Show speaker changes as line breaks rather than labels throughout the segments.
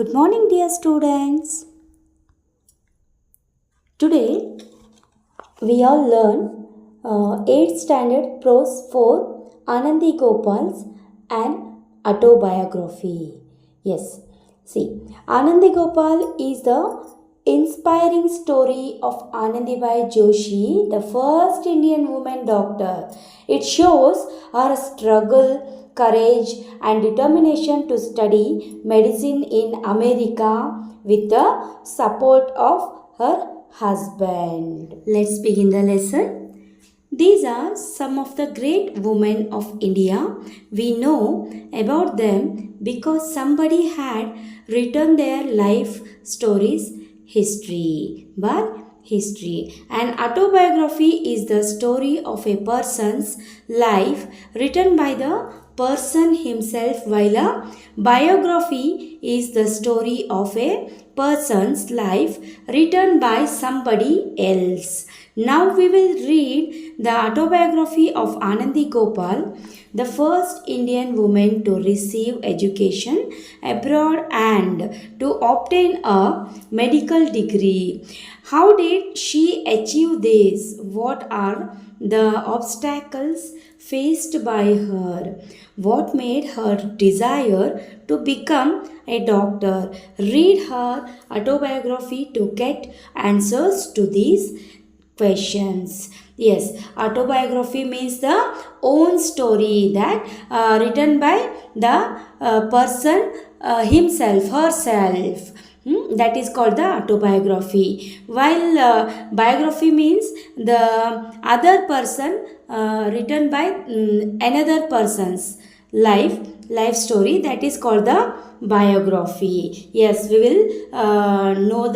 Good morning, dear students. Today we all learn 8th standard prose for Anandi Gopal's an autobiography. Yes, see, Anandi Gopal is the inspiring story of Anandibai Joshi, the first Indian woman doctor. It shows her struggle, courage, and determination to study medicine in America with the support of her husband. Let's begin the lesson. These are some of the great women of India. We know about them because somebody had written their life stories history. An autobiography is the story of a person's life written by the person himself, while a biography is the story of a person's life written by somebody else. Now we will read the autobiography of Anandi Gopal, the first Indian woman to receive education abroad and to obtain a medical degree. How did she achieve this? What are the obstacles faced by her? What made her desire to become a doctor? Read her autobiography to get answers to these questions. Yes, autobiography means the own story that written by the person himself, herself. That is called the autobiography. While biography means the other person written by another person's life story, that is called the biography. Yes, we will know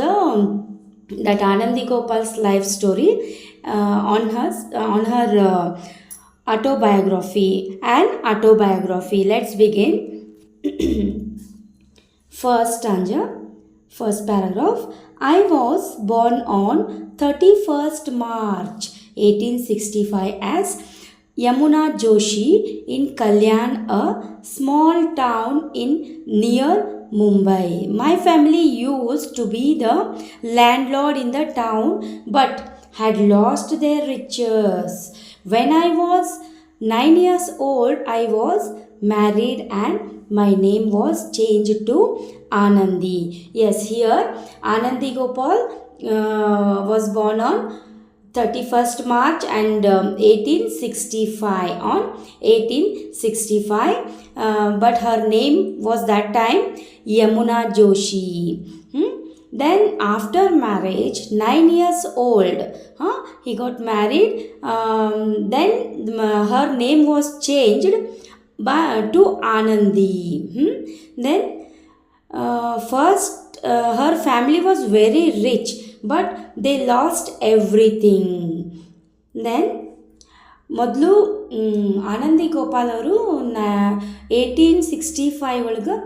that Anandi Gopal's life story on her autobiography and autobiography. Let's begin. First stanza, first paragraph. I was born on 31st March 1865 as Yamuna Joshi in Kalyan, a small town in near Mumbai. My family used to be the landlord in the town but had lost their riches. When I was 9 years old, I was married and my name was changed to Anandi. Yes, here Anandi Gopal was born on 31st March and 1865 on 1865, but her name was that time Yamuna Joshi. Then after marriage, 9 years old, he got married. Then her name was changed to Anandi. Then first her family was very rich, but they lost everything. Then ಮೊದಲು ಆನಂದಿ ಗೋಪಾಲ್ ಅವರು 1865 ಒಳಗೆ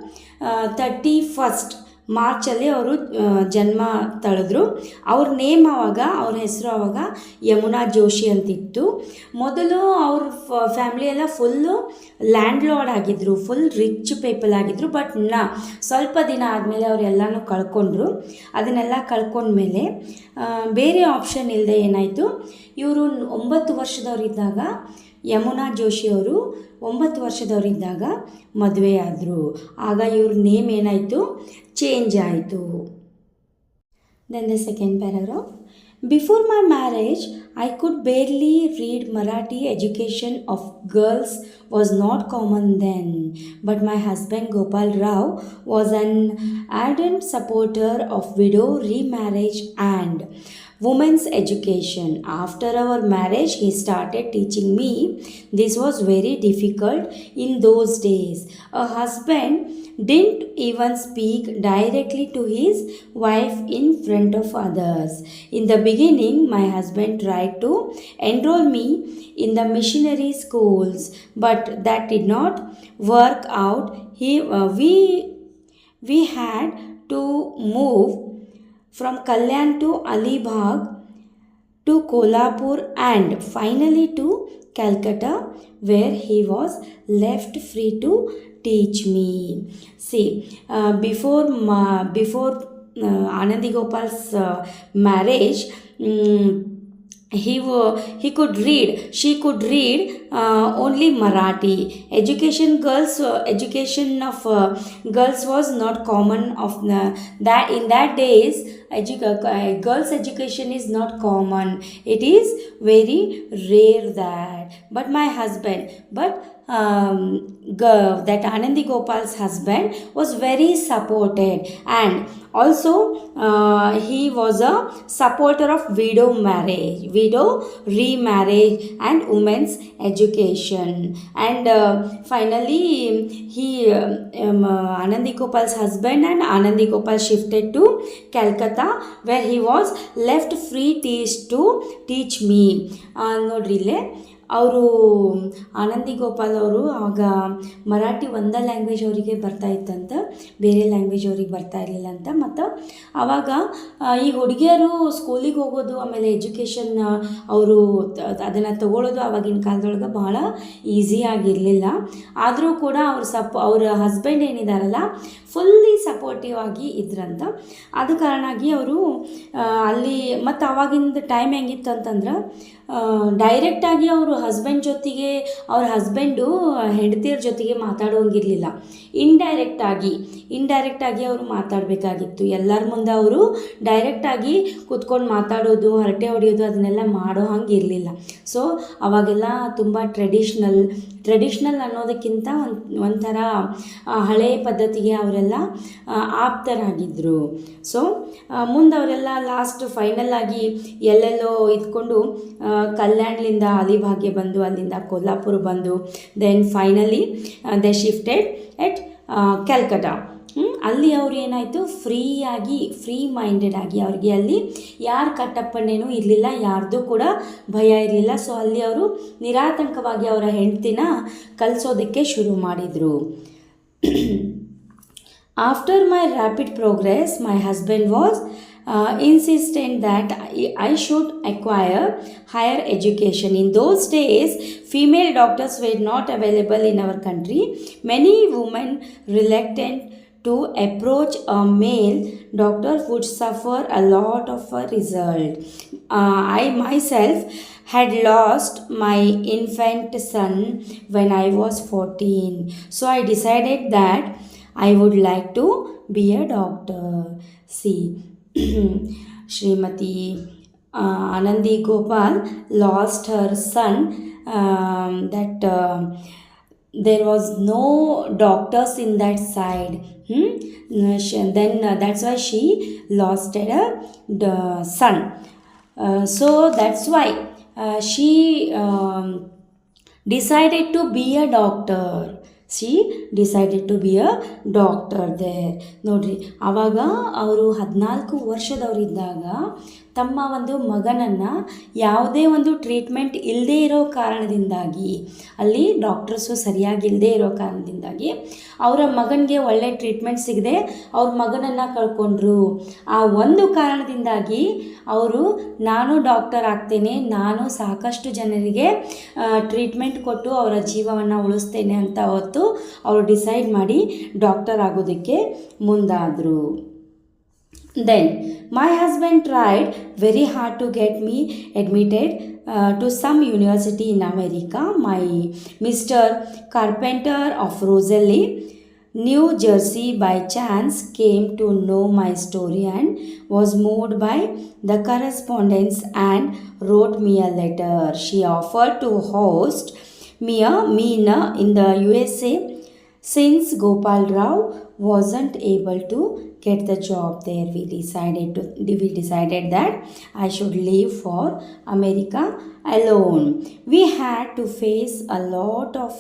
31st ಮಾರ್ಚಲ್ಲಿ ಅವರು ಜನ್ಮ ತಳೆದ್ರು. ಅವ್ರ name ಅವ್ರ ಹೆಸರು ಆವಾಗ ಯಮುನಾ ಜೋಶಿ ಅಂತಿತ್ತು. ಮೊದಲು ಅವ್ರ ಫ್ಯಾಮ್ಲಿ ಎಲ್ಲ ಫುಲ್ಲು ಲ್ಯಾಂಡ್ ಲಾರ್ಡ್ ಆಗಿದ್ದರು, ಫುಲ್ ರಿಚ್ ಪೀಪಲ್ ಆಗಿದ್ದರು. ಬಟ್ ಸ್ವಲ್ಪ ದಿನ ಆದಮೇಲೆ ಅವರೆಲ್ಲನೂ ಕಳ್ಕೊಂಡ್ರು. ಅದನ್ನೆಲ್ಲ ಕಳ್ಕೊಂಡ್ಮೇಲೆ ಬೇರೆ ಆಪ್ಷನ್ ಇಲ್ಲದೆ ಏನಾಯಿತು, ಇವರು 9 ವರ್ಷದವರಿದ್ದಾಗ ಯಮುನಾ ಜೋಶಿಯವರು 9 ವರ್ಷದವರಿದ್ದಾಗ ಮದುವೆ ಆದರು. ಆಗ ಇವ್ರ ನೇಮ್ ಏನಾಯಿತು, ಚೇಂಜ್ ಆಯಿತು. Then the second paragraph. Before my marriage, I could barely read Marathi. Education of girls was not common then. But my husband Gopal Rao was an ardent supporter of widow remarriage and women's education. After our marriage, he started teaching me. This was very difficult in those days. A husband didn't even speak directly to his wife in front of others. In the beginning, my husband tried to enroll me in the missionary schools, but that did not work out. We had to move from Kalyan to Alibag to Kolhapur and finally to Calcutta, where he was left free to teach me. See, before Anandi Gopal's marriage, he could read, she could read only Marathi. Education of girls was not common of that in that days. Girls education is not common, it is very rare that. But my husband, that Anandi Gopal's husband was very supported, and also he was a supporter of widow remarriage and women's education. And finally Anandi Gopal's husband and Anandi Gopal shifted to Calcutta, where he was left free to teach me. ನೋಡ್ರಿ ಇಲ್ಲೇ ಅವರು ಆನಂದಿ ಗೋಪಾಲ್ ಅವರು ಆವಾಗ ಮರಾಠಿ ಒಂದೇ language ಅವರಿಗೆ ಬರ್ತಾ ಇತ್ತಂತ, ಬೇರೆ language ಅವ್ರಿಗೆ ಬರ್ತಾ ಇರಲಿಲ್ಲ ಅಂತ. ಮತ್ತು ಆವಾಗ ಈ ಹುಡುಗಿಯರು ಸ್ಕೂಲಿಗೆ ಹೋಗೋದು, ಆಮೇಲೆ ಎಜುಕೇಷನ್ ಅವರು ಅದನ್ನು ತಗೊಳ್ಳೋದು ಆವಾಗಿನ ಕಾಲದೊಳಗೆ ಭಾಳ ಈಸಿಯಾಗಿರಲಿಲ್ಲ. ಆದರೂ ಕೂಡ ಅವ್ರ ಹಸ್ಬೆಂಡ್ ಏನಿದಾರಲ್ಲ ಫುಲ್ಲಿ ಸಪೋರ್ಟಿವ್ ಆಗಿ ಇದ್ರಂತ. ಆದ ಕಾರಣಾಗಿ ಅವರು ಅಲ್ಲಿ ಮತ್ತು ಆವಾಗಿಂದ ಟೈಮ್ ಹೆಂಗಿತ್ತು ಅಂತಂದ್ರೆ ಡೈರೆಕ್ಟಾಗಿ ಅವರು ಹಸ್ಬೆಂಡ್ ಜೊತೆಗೆ ಅವ್ರ ಹಸ್ಬೆಂಡು ಹೆಂಡತಿಯರ ಜೊತೆಗೆ ಮಾತಾಡೋಂಗಿರಲಿಲ್ಲ. ಇಂಡೈರೆಕ್ಟಾಗಿ ಅವರು ಮಾತಾಡಬೇಕಾಗಿತ್ತು. ಎಲ್ಲರ ಮುಂದೆ ಅವರು ಡೈರೆಕ್ಟಾಗಿ ಕೂತ್ಕೊಂಡು ಮಾತಾಡೋದು, ಹರಟೆ ಹೊಡೆಯೋದು ಅದನ್ನೆಲ್ಲ ಮಾಡೋ ಹಂಗೆ ಇರಲಿಲ್ಲ. ಸೊ ಅವಾಗೆಲ್ಲ ತುಂಬ ಟ್ರೆಡಿಷ್ನಲ್ ಅನ್ನೋದಕ್ಕಿಂತ ಒಂಥರ ಹಳೆಯ ಪದ್ಧತಿಗೆ ಅವರೆಲ್ಲ ಆಪ್ತರಾಗಿದ್ದರು. ಸೊ ಮುಂದೆ ಅವರೆಲ್ಲ ಲಾಸ್ಟ್ ಫೈನಲ್ ಆಗಿ ಎಲ್ಲೆಲ್ಲೋ ಇದ್ಕೊಂಡು ಕಲ್ಯಾಣ್ಲಿಂದ ಅಲಿಭಾಗ್ಯ ಬಂದು, ಅಲ್ಲಿಂದ ಕೊಲ್ಲಾಪುರ ಬಂದು, then finally they shifted at Calcutta. ಅಲ್ಲಿ ಅವ್ರು ಏನಾಯಿತು, ಫ್ರೀ ಮೈಂಡೆಡ್ ಆಗಿ ಅವ್ರಿಗೆ ಅಲ್ಲಿ ಯಾರ ಕಟ್ಟಪ್ಪಣೆನೂ ಇರಲಿಲ್ಲ, ಯಾರ್ದು ಕೂಡ ಭಯ ಇರಲಿಲ್ಲ. ಸೊ ಅಲ್ಲಿ ಅವರು ನಿರಾತಂಕವಾಗಿ ಅವರ ಹೆಂಡತಿನ ಕಲಿಸೋದಕ್ಕೆ ಶುರು ಮಾಡಿದರು. After my rapid progress my husband was insistent that I should acquire higher education. In those days, female doctors were not available in our country. Many women reluctant to approach a male doctor would suffer a lot of a result. I myself had lost my infant son when I was 14. So I decided that I would like to be a doctor. See, Srimati Anandi Gopal lost her son, there was no doctors in that side. Then that's why she lost her son. So that's why she decided to be a doctor. She decided to be a doctor there. ನೋಡ್ರಿ, ಆವಾಗ ಅವರು 14 ವರ್ಷದವರಿದ್ದಾಗ ತಮ್ಮ ಒಂದು ಮಗನನ್ನು ಯಾವುದೇ ಒಂದು treatment ಇಲ್ಲದೇ ಇರೋ ಕಾರಣದಿಂದಾಗಿ, ಅಲ್ಲಿ ಡಾಕ್ಟರ್ಸು ಸರಿಯಾಗಿಲ್ಲದೆ ಇರೋ ಕಾರಣದಿಂದಾಗಿ ಅವರ ಮಗನಿಗೆ ಒಳ್ಳೆ ಟ್ರೀಟ್ಮೆಂಟ್ ಸಿಗದೆ ಅವ್ರ ಮಗನನ್ನು ಕಳ್ಕೊಂಡ್ರು. ಆ ಒಂದು ಕಾರಣದಿಂದಾಗಿ ಅವರು ನಾನು ಡಾಕ್ಟರ್ ಆಗ್ತೇನೆ, ನಾನು ಸಾಕಷ್ಟು ಜನರಿಗೆ ಟ್ರೀಟ್ಮೆಂಟ್ ಕೊಟ್ಟು ಅವರ ಜೀವವನ್ನು ಉಳಿಸ್ತೇನೆ ಅಂತ ಅವತ್ತು ಅವರು ಡಿಸೈಡ್ ಮಾಡಿ ಡಾಕ್ಟರ್ ಆಗೋದಕ್ಕೆ ಮುಂದಾದರು. Then my husband tried very hard to get me admitted to some university in America. My Mr. Carpenter of Rosalie, New Jersey, by chance came to know my story and was moved by the correspondence and wrote me a letter. She offered to host me in the USA since Gopal Rao wasn't able to get the job there. We decided that I should leave for America alone. We had to face a lot of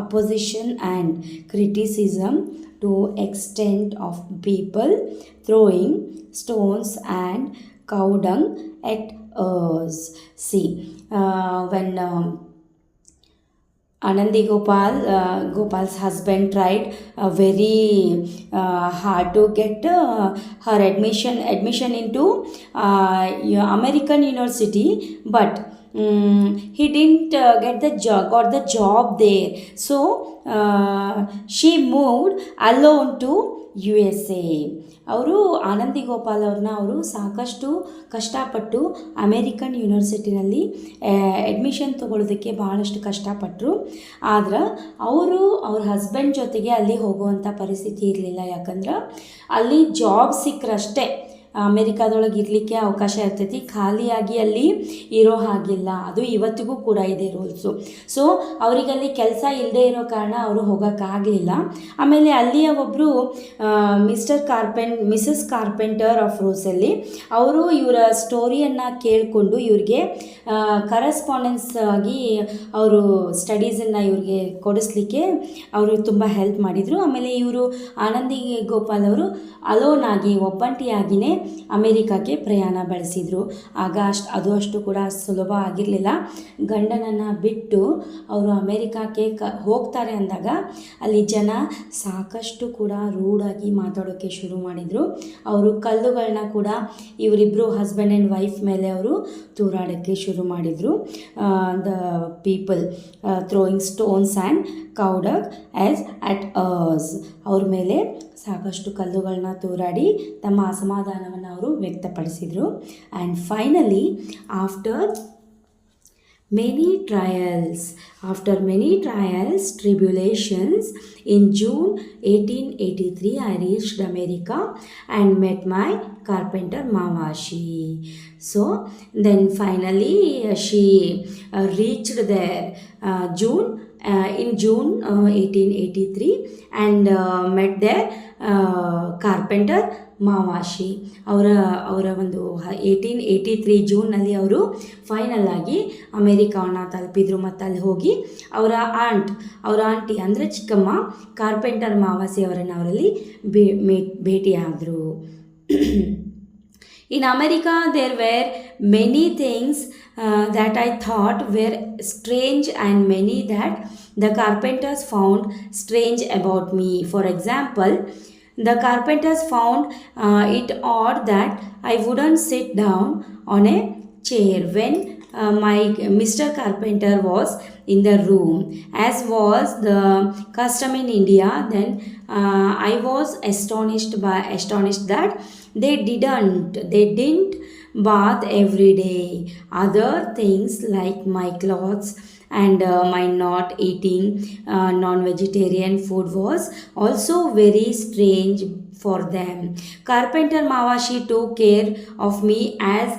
opposition and criticism to extent of people throwing stones and cow dung at us. See, when Anandi Gopal's husband tried very hard to get her admission into American University, but he didn't got the job there. So she moved alone to USA. ಅವರು ಆನಂದಿ ಗೋಪಾಲ್ ಅವ್ರನ್ನ ಅವರು ಸಾಕಷ್ಟು ಕಷ್ಟಪಟ್ಟು American ಯೂನಿವರ್ಸಿಟಿನಲ್ಲಿ admission ತೊಗೊಳ್ಳೋದಕ್ಕೆ ಭಾಳಷ್ಟು ಕಷ್ಟಪಟ್ಟರು. ಆದ್ರೆ ಅವರು ಅವ್ರ husband ಜೊತೆಗೆ ಅಲ್ಲಿ ಹೋಗುವಂಥ ಪರಿಸ್ಥಿತಿ ಇರಲಿಲ್ಲ. ಯಾಕಂದ್ರೆ ಅಲ್ಲಿ ಜಾಬ್ ಸಿಕ್ಕರಷ್ಟೇ ಅಮೇರಿಕಾದೊಳಗೆ ಇರಲಿಕ್ಕೆ ಅವಕಾಶ ಇರ್ತೈತಿ, ಖಾಲಿಯಾಗಿ ಅಲ್ಲಿ ಇರೋ ಹಾಗಿಲ್ಲ. ಅದು ಇವತ್ತಿಗೂ ಕೂಡ ಇದೆ ರೂಲ್ಸು. ಸೊ ಅವರಿಗಲ್ಲಿ ಕೆಲಸ ಇಲ್ಲದೆ ಇರೋ ಕಾರಣ ಅವರು ಹೋಗೋಕ್ಕಾಗಲಿಲ್ಲ. ಆಮೇಲೆ ಅಲ್ಲಿಯ ಒಬ್ಬರು ಮಿಸಸ್ ಕಾರ್ಪೆಂಟರ್ ಆಫ್ ರೋಸಲ್ಲಿ ಅವರು ಇವರ ಸ್ಟೋರಿಯನ್ನು ಕೇಳಿಕೊಂಡು ಇವ್ರಿಗೆ ಕರೆಸ್ಪಾಂಡೆನ್ಸ್ ಆಗಿ ಅವರು ಸ್ಟಡೀಸನ್ನು ಇವ್ರಿಗೆ ಕೊಡಿಸ್ಲಿಕ್ಕೆ ಅವರು ತುಂಬ ಹೆಲ್ಪ್ ಮಾಡಿದರು. ಆಮೇಲೆ ಇವರು ಆನಂದಿ ಗೋಪಾಲ್ ಅವರು ಅಲೋನ್ ಆಗಿ ಒಬ್ಬಂಟಿಯಾಗಿಯೇ ಅಮೇರಿಕಾಗೆ ಪ್ರಯಾಣ ಬೆಳೆಸಿದರು. ಆಗ ಅಷ್ಟು ಕೂಡ ಸುಲಭ ಆಗಿರಲಿಲ್ಲ. ಗಂಡನನ್ನು ಬಿಟ್ಟು ಅವರು ಅಮೇರಿಕಾಕ್ಕೆ ಹೋಗ್ತಾರೆ ಅಂದಾಗ ಅಲ್ಲಿ ಜನ ಸಾಕಷ್ಟು ಕೂಡ ರೂಢಾಗಿ ಮಾತಾಡೋಕ್ಕೆ ಶುರು ಮಾಡಿದರು. ಅವರು ಕಲ್ಲುಗಳನ್ನ ಕೂಡ ಇವರಿಬ್ಬರು ಹಸ್ಬೆಂಡ್ ಆ್ಯಂಡ್ ವೈಫ್ ಮೇಲೆ ಅವರು ತೂರಾಡೋಕ್ಕೆ ಶುರು ಮಾಡಿದರು. The people throwing stones and cowdung as at us, ಅವ್ರ ಮೇಲೆ ಸಾಕಷ್ಟು ಕಲ್ಲುಗಳನ್ನ ತೂರಾಡಿ ತಮ್ಮ ಅಸಮಾಧಾನವನ್ನು ಅವರು ವ್ಯಕ್ತಪಡಿಸಿದರು. And finally after many trials, tribulations, in June 1883 I reached America and met my carpenter Mavashi. So then finally she reached there in June 1883 and met their carpenter ಮಾವಾಶಿ. ಅವರ ಒಂದು 1883 ಜೂನ್ನಲ್ಲಿ ಅವರು ಫೈನಲ್ ಆಗಿ ಅಮೇರಿಕಾವನ್ನು ತಲುಪಿದ್ರು. ಮತ್ತು ಅಲ್ಲಿ ಹೋಗಿ ಅವರ ಆಂಟಿ ಅಂದರೆ ಚಿಕ್ಕಮ್ಮ ಕಾರ್ಪೆಂಟರ್ ಮಾವಾಸಿ ಅವರನ್ನು ಅವರಲ್ಲಿ ಭೇಟಿಯಾದರು. In America there were many things that I thought were strange and many that the carpenters found strange about me. For example, the carpenters found it odd that I wouldn't sit down on a chair when my Mr. Carpenter was in the room, as was the custom in India. Then I was astonished that they didn't bath every day. Other things like my clothes and my not eating non-vegetarian food was also very strange for them. Carpenter Mavashi took care of me as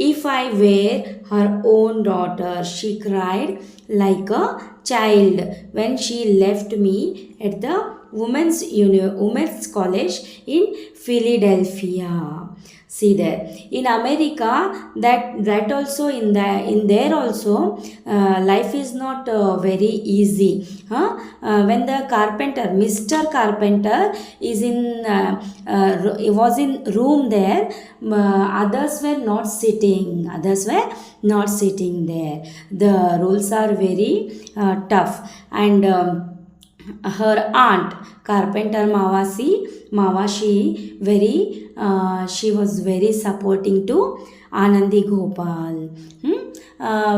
if I were her own daughter. She cried like a child when she left me at the women's college in Philadelphia. See there, in America, that also in there also life is not very easy. When the carpenter, Mr. Carpenter, was in room there, others were not sitting there. The rules are very tough. And her aunt Carpenter Mavashi she was very supporting to Anandi Gopal.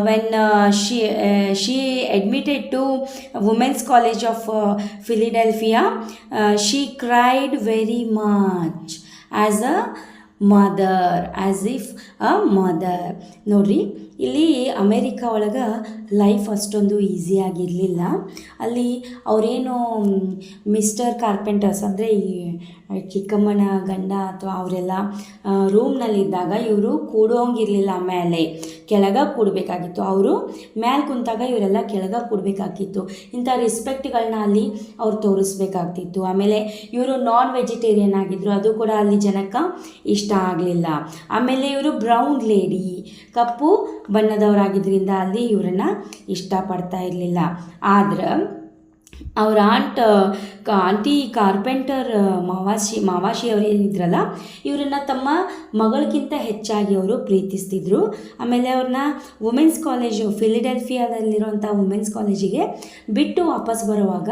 When she admitted to Women's College of Philadelphia, she cried very much as if a mother. ನೋಡ್ರಿ, ಇಲ್ಲಿ America ಒಳಗೆ life ಅಷ್ಟೊಂದು ಈಸಿಯಾಗಿರಲಿಲ್ಲ. ಅಲ್ಲಿ ಅವರೇನು mister carpenters ಅಂದರೆ ಈ ಚಿಕ್ಕಮ್ಮನ ಗಂಡ ಅಥವಾ ಅವರೆಲ್ಲ ರೂಮ್ನಲ್ಲಿದ್ದಾಗ ಇವರು ಕೂಡೋಂಗಿರಲಿಲ್ಲ, ಮೇಲೆ ಕೆಳಗೆ ಕೂಡಬೇಕಾಗಿತ್ತು. ಅವರು ಮೇಲೆ ಕುಂತಾಗ ಇವರೆಲ್ಲ ಕೆಳಗೆ ಕೂಡಬೇಕಾಗಿತ್ತು. ಇಂಥ ರೆಸ್ಪೆಕ್ಟ್ಗಳನ್ನ ಅಲ್ಲಿ ಅವ್ರು ತೋರಿಸ್ಬೇಕಾಗ್ತಿತ್ತು. ಆಮೇಲೆ ಇವರು ನಾನ್ ವೆಜಿಟೇರಿಯನ್ ಆಗಿದ್ದರು, ಅದು ಕೂಡ ಅಲ್ಲಿ ಜನಕ್ಕೆ ಇಷ್ಟ ಆಗಲಿಲ್ಲ. ಆಮೇಲೆ ಇವರು ಬ್ರೌನ್ ಲೇಡಿ, ಕಪ್ಪು ಬಣ್ಣದವರಾಗಿದ್ದರಿಂದ ಅಲ್ಲಿ ಇವರನ್ನು ಇಷ್ಟಪಡ್ತಾ ಇರಲಿಲ್ಲ. ಆದ್ರೆ ಅವ್ರ ಆಂಟಿ ಕಾರ್ಪೆಂಟರ್ ಮಾವಾಶಿ ಅವರು ಏನಿದ್ರಲ್ಲ, ಇವರನ್ನು ತಮ್ಮ ಮಗಳಿಗಿಂತ ಹೆಚ್ಚಾಗಿ ಅವರು ಪ್ರೀತಿಸ್ತಿದ್ರು. ಆಮೇಲೆ ಅವ್ರನ್ನ ವುಮೆನ್ಸ್ ಕಾಲೇಜು, ಫಿಲಿಡೆಲ್ಫಿಯಾದಲ್ಲಿರುವಂಥ ವುಮೆನ್ಸ್ ಕಾಲೇಜಿಗೆ ಬಿಟ್ಟು ವಾಪಸ್ ಬರುವಾಗ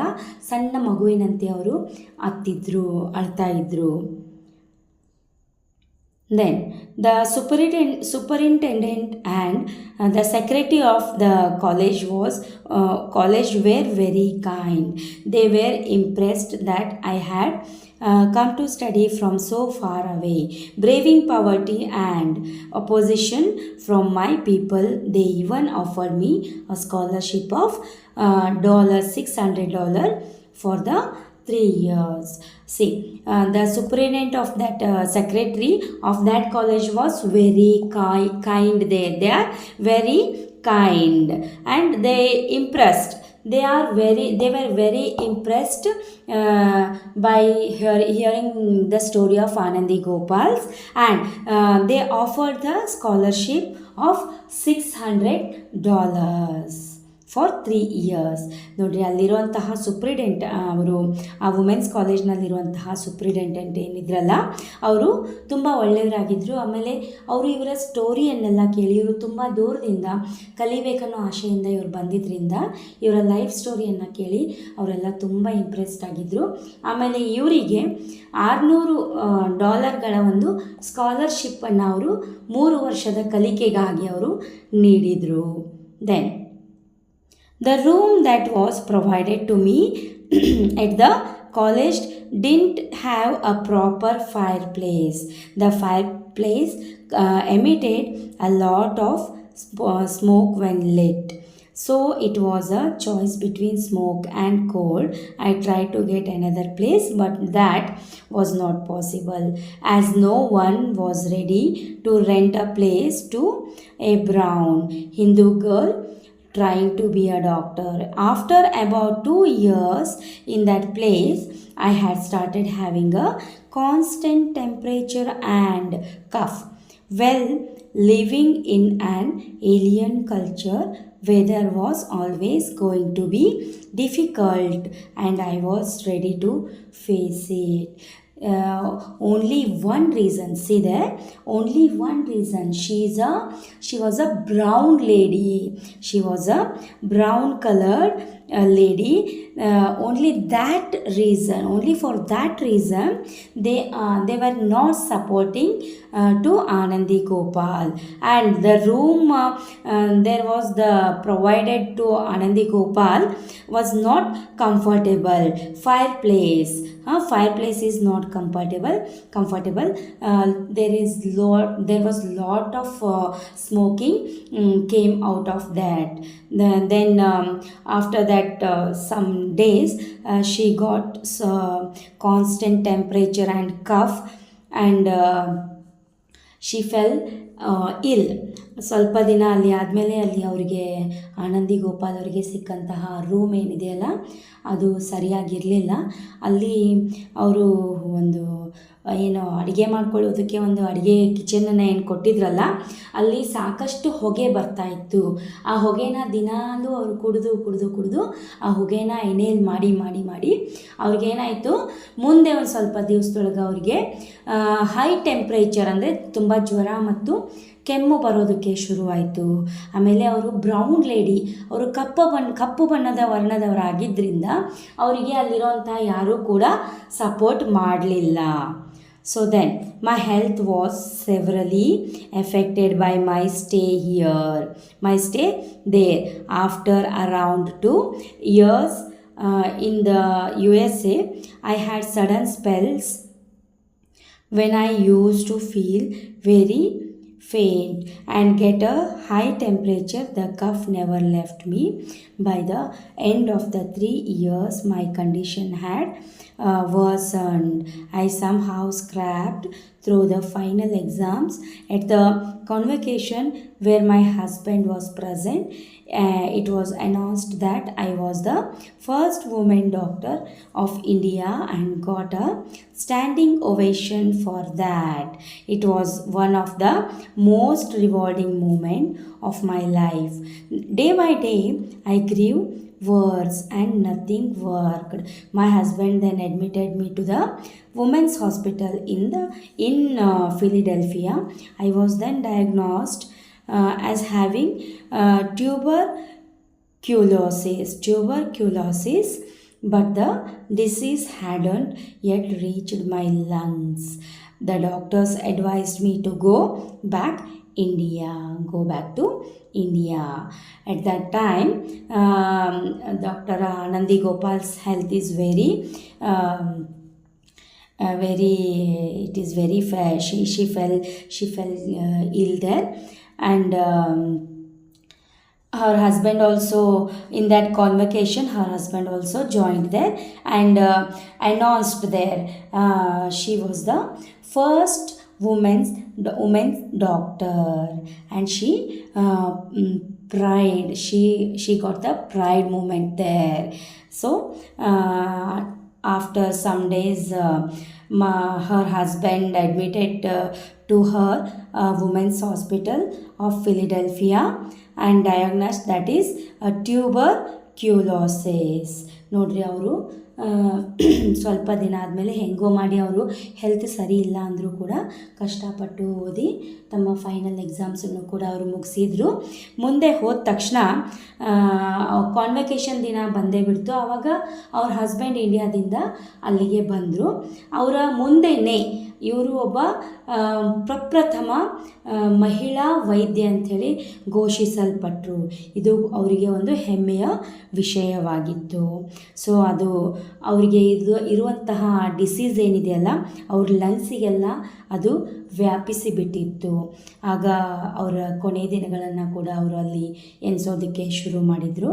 ಸಣ್ಣ ಮಗುವಿನಂತೆ ಅವರು ಅಳ್ತಾ ಇದ್ದರು. Then the superintendent and the secretary of the college were very kind. They were impressed that I had come to study from so far away, braving poverty and opposition from my people. They even offered me a scholarship of $600 for the 3 years. See, the superintendent of that secretary of that college was very kind. They are very kind and they impressed. They were very impressed by hearing the story of Anandi Gopals, and they offered the scholarship of $600 for 3 years. ನೋಡಿರಿ, ಅಲ್ಲಿರುವಂತಹ superintendent ಅವರು ಆ women's ಕಾಲೇಜ್ನಲ್ಲಿರುವಂತಹ ಸುಪ್ರಿಡೆಂಟೆಂಟ್ ಏನಿದ್ರಲ್ಲ, ಅವರು ತುಂಬ ಒಳ್ಳೆಯವರಾಗಿದ್ದರು. ಆಮೇಲೆ ಅವರು ಇವರ ಸ್ಟೋರಿಯನ್ನೆಲ್ಲ ಕೇಳಿ ಇವರು ತುಂಬ ದೂರದಿಂದ ಕಲಿಬೇಕನ್ನೋ ಆಶೆಯಿಂದ ಇವರು ಬಂದಿದ್ದರಿಂದ ಇವರ ಲೈಫ್ ಸ್ಟೋರಿಯನ್ನು ಕೇಳಿ ಅವರೆಲ್ಲ ತುಂಬ ಇಂಪ್ರೆಸ್ಡ್ ಆಗಿದ್ದರು. ಆಮೇಲೆ ಇವರಿಗೆ $600 ಒಂದು ಸ್ಕಾಲರ್ಶಿಪ್ಪನ್ನು ಅವರು 3 ವರ್ಷದ ಕಲಿಕೆಗಾಗಿ ಅವರು ನೀಡಿದರು. Then the room that was provided to me at the college didn't have a proper fireplace. The fireplace emitted a lot of smoke when lit. So it was a choice between smoke and cold. I tried to get another place, but that was not possible, as no one was ready to rent a place to a brown Hindu girl trying to be a doctor. After about 2 years in that place, I had started having a constant temperature and cough. Well, living in an alien culture, weather was always going to be difficult, and I was ready to face it. Only one reason, see there, only one reason. She was a brown lady. She was a brown colored lady. Only that reason, only for that reason, they were not supporting to Anandi Gopal. And the room there was the provided to Anandi Gopal was not comfortable. Fireplace is not comfortable. There was lot of smoking came out of that. Then after that some days she got constant temperature and cough, and she fell ill. ಸ್ವಲ್ಪ ದಿನ ಅಲ್ಲಿ ಆದಮೇಲೆ ಅಲ್ಲಿ ಅವರಿಗೆ ಆನಂದಿ ಗೋಪಾಲ್ ಅವರಿಗೆ ಸಿಕ್ಕಂತಹ room ಏನಿದೆಯಲ್ಲ ಅದು ಸರಿಯಾಗಿರಲಿಲ್ಲ. ಅಲ್ಲಿ ಅವರು ಒಂದು ಏನು ಅಡುಗೆ ಮಾಡ್ಕೊಳ್ಳೋದಕ್ಕೆ ಒಂದು ಅಡುಗೆ ಕಿಚನನ್ನು ಏನು ಕೊಟ್ಟಿದ್ರಲ್ಲ, ಅಲ್ಲಿ ಸಾಕಷ್ಟು ಹೊಗೆ ಬರ್ತಾಯಿತ್ತು. ಆ ಹೊಗೆನ ದಿನಾಲೂ ಅವರು ಕುಡಿದು ಆ ಹೊಗೆನ ಎಣ್ಣೆಯಲ್ಲಿ ಮಾಡಿ ಅವ್ರಿಗೇನಾಯಿತು, ಮುಂದೆ ಒಂದು ಸ್ವಲ್ಪ ದಿವಸದೊಳಗೆ ಅವ್ರಿಗೆ ಹೈ ಟೆಂಪ್ರೇಚರ್ ಅಂದರೆ ತುಂಬ ಜ್ವರ ಮತ್ತು ಕೆಮ್ಮು ಬರೋದಕ್ಕೆ ಶುರುವಾಯಿತು. ಆಮೇಲೆ ಅವರು ಬ್ರೌನ್ ಲೇಡಿ, ಅವರು ಕಪ್ಪು ಬಣ್ಣದ ವರ್ಣದವರಾಗಿದ್ದರಿಂದ ಅವರಿಗೆ ಅಲ್ಲಿರೋಂಥ ಯಾರೂ ಕೂಡ ಸಪೋರ್ಟ್ ಮಾಡಲಿಲ್ಲ. So then my health was severely affected by my stay there. After around 2 years in the USA, I had sudden spells when I used to feel very faint and get a high temperature. The cough never left me. By the end of the 3 years, my condition had worsened. I somehow scraped through the final exams. At the convocation where my husband was present, it was announced that I was the first woman doctor of India and got a standing ovation for that. It was one of the most rewarding moments of my life. Day by day, I grew worse and nothing worked. My husband then admitted me to the women's hospital in Philadelphia. I was then diagnosed as having tuberculosis, but the disease hadn't yet reached my lungs. The doctors advised me to go back to India. At that time, Dr. Nandi Gopal's health is very it is very fair. She fell ill there, and her husband also, in that convocation, her husband also joined there and announced there. She was the first woman's doctor, and she pride she got the pride moment there. So after some days, her husband admitted to her women's hospital of Philadelphia and diagnosed that is tuberculosis. ನೋಡ್ರಿ ಅವರು ಸ್ವಲ್ಪ ದಿನ ಆದಮೇಲೆ ಹೆಂಗೋ ಮಾಡಿ ಅವರು health ಸರಿ ಇಲ್ಲ ಅಂದರೂ ಕೂಡ ಕಷ್ಟಪಟ್ಟು ಓದಿ ತಮ್ಮ ಫೈನಲ್ ಎಕ್ಸಾಮ್ಸನ್ನು ಕೂಡ ಅವರು ಮುಗಿಸಿದ್ರು. ಮುಂದೆ ಹೋದ ತಕ್ಷಣ ಕಾನ್ವೊಕೇಶನ್ ದಿನ ಬಂದೇ ಬಿಡ್ತು. ಆವಾಗ ಅವ್ರ ಹಸ್ಬೆಂಡ್ ಇಂಡಿಯಾದಿಂದ ಅಲ್ಲಿಗೆ ಬಂದರು. ಅವರ ಮುಂದೆನೇ ಇವರು ಒಬ್ಬ ಪ್ರಪ್ರಥಮ ಮಹಿಳಾ ವೈದ್ಯ ಅಂಥೇಳಿ ಘೋಷಿಸಲ್ಪಟ್ಟರು. ಇದು ಅವರಿಗೆ ಒಂದು ಹೆಮ್ಮೆಯ ವಿಷಯವಾಗಿತ್ತು. ಸೊ ಅದು ಅವರಿಗೆ ಇರುವಂತಹ ಡಿಸೀಸ್ ಏನಿದೆಯಲ್ಲ ಅವ್ರ ಲಂಗ್ಸಿಗೆಲ್ಲ ಅದು ವ್ಯಾಪಿಸಿ ಬಿಟ್ಟಿತ್ತು. ಆಗ ಅವರ ಕೊನೆಯ ದಿನಗಳನ್ನು ಕೂಡ ಅವರು ಅಲ್ಲಿ ಎನಿಸೋದಕ್ಕೆ ಶುರು ಮಾಡಿದರು.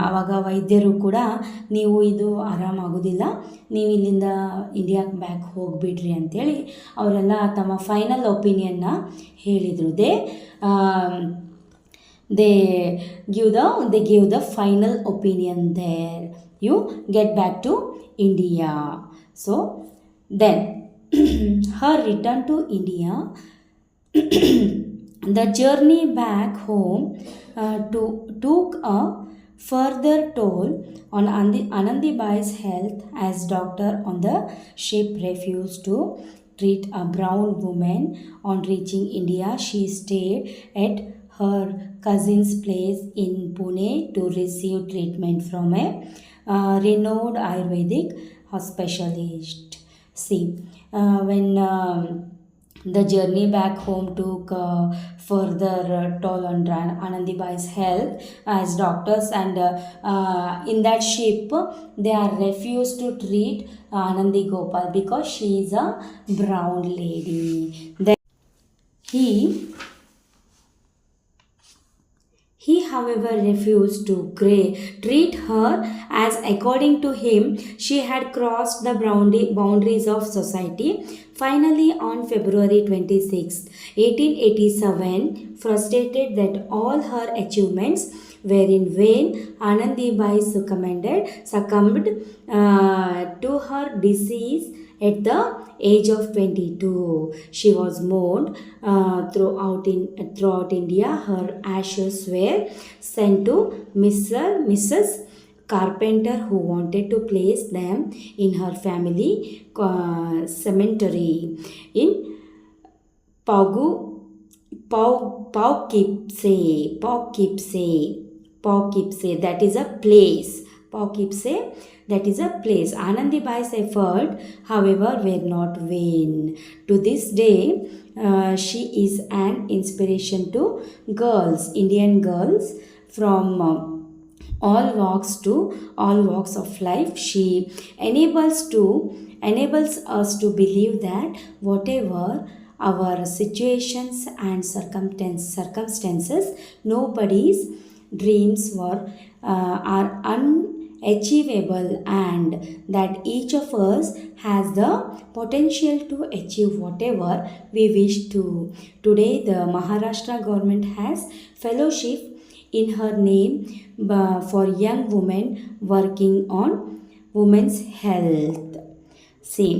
ಆವಾಗ ವೈದ್ಯರು ಕೂಡ ನೀವು ಇದು ಆರಾಮಾಗೋದಿಲ್ಲ, ನೀವು ಇಲ್ಲಿಂದ ಇಂಡಿಯಾಗೆ ಬ್ಯಾಕ್ ಹೋಗಿಬಿಡ್ರಿ ಅಂಥೇಳಿ ಅವರೆಲ್ಲ ತಮ್ಮ ಫೈನಲ್ ಒಪಿನಿಯನ್ನ ಹೇಳಿದರು. they gave the final opinion there. You get back to India. So then her return to India, the journey back home took a further toll on Anandibai's health, as doctor on the ship refused to treat a brown woman. On reaching India, she stayed at her cousin's place in Pune to receive treatment from a renowned Ayurvedic specialist. See, when the journey back home took further toll on Anandibai's health as doctors, and in that ship they are refused to treat Anandi Gopal because she is a brown lady. Then he however refused to treat her, as according to him she had crossed the boundaries of society. Finally, on February 26, 1887, frustrated that all her achievements were in vain, Anandibai succumbed to her disease at the age of 22. She was mourned throughout India. Her ashes were sent to Mrs. Carpenter, who wanted to place them in her family cemetery in Poughkeepsie. That is a place. Poughkeepsie, that is a place. Anandibai's effort, however, were not vain. To this day, she is an inspiration to Indian girls from all walks of life. She enables us to believe that whatever our situations and circumstances, nobody's dreams are unachievable, and that each of us has the potential to achieve whatever we wish to. Today, the Maharashtra government has fellowship in her name for young women working on women's health. See,